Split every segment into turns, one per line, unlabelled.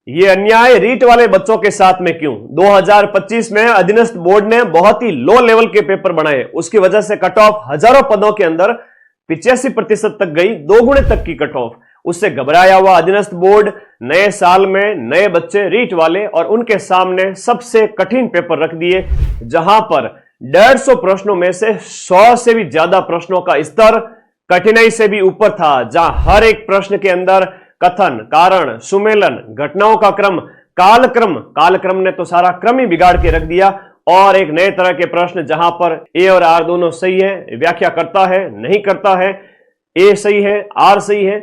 ये अन्याय रीट वाले बच्चों के साथ में क्यों? 2025 में अधीनस्थ बोर्ड ने बहुत ही लो लेवल के पेपर बनाए, उसकी वजह से कट ऑफ हजारों पदों के अंदर 85% तक गई, 2 गुणे तक की कट ऑफ। उससे घबराया हुआ अधीनस्थ बोर्ड नए साल में नए बच्चे रीट वाले और उनके सामने सबसे कठिन पेपर रख दिए, जहां पर 150 प्रश्नों में से 100 से भी ज्यादा प्रश्नों का स्तर कठिनाई से भी ऊपर था, जहां हर एक प्रश्न के अंदर कथन, कारण, सुमेलन, घटनाओं का क्रम, कालक्रम ने तो सारा क्रम ही बिगाड़ के रख दिया। और एक नए तरह के प्रश्न जहां पर ए और आर दोनों सही है, व्याख्या करता है नहीं करता है, ए सही है आर सही है।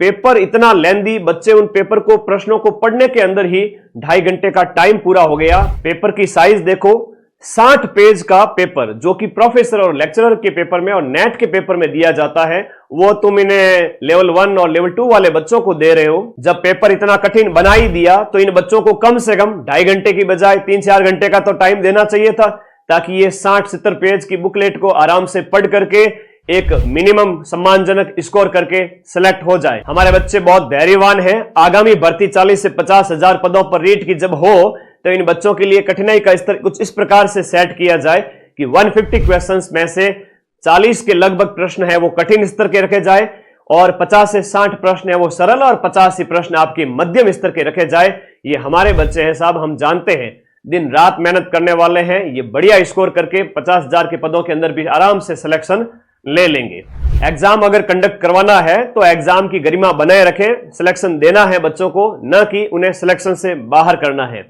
पेपर इतना लेंदी, बच्चे उन पेपर को प्रश्नों को पढ़ने के अंदर ही 2.5 घंटे का टाइम पूरा हो गया। पेपर की साइज देखो, 60 पेज का पेपर जो कि प्रोफेसर और लेक्चरर के पेपर में और नेट के पेपर में दिया जाता है, वो तुम इन्हें लेवल 1 और लेवल 2 वाले बच्चों को दे रहे हो। जब पेपर इतना कठिन बना ही दिया तो इन बच्चों को कम से कम 2.5 घंटे की बजाय 3-4 घंटे का तो टाइम देना चाहिए था, ताकि ये 60-70 पेज की बुकलेट को आराम से पढ़ करके एक मिनिमम सम्मानजनक स्कोर करके सिलेक्ट हो जाए। हमारे बच्चे बहुत धैर्यवान हैं। आगामी भर्ती 40 से 50 हजार पदों पर रीट की जब हो तो इन बच्चों के लिए कठिनाई का स्तर कुछ इस प्रकार से सेट किया जाए कि 150 क्वेश्चंस में से 40 के लगभग प्रश्न है वो कठिन स्तर के रखे जाए और 50 से 60 प्रश्न है वो सरल और 50 प्रश्न आपके मध्यम स्तर के रखे जाए। ये हमारे बच्चे हैं साहब, हम जानते हैं, दिन रात मेहनत करने वाले हैं। ये बढ़िया स्कोर करके 50,000 के पदों के अंदर भी आराम से सिलेक्शन ले लेंगे। एग्जाम अगर कंडक्ट करवाना है तो एग्जाम की गरिमा बनाए रखें, सिलेक्शन देना है बच्चों को, न कि उन्हें सिलेक्शन से बाहर करना है।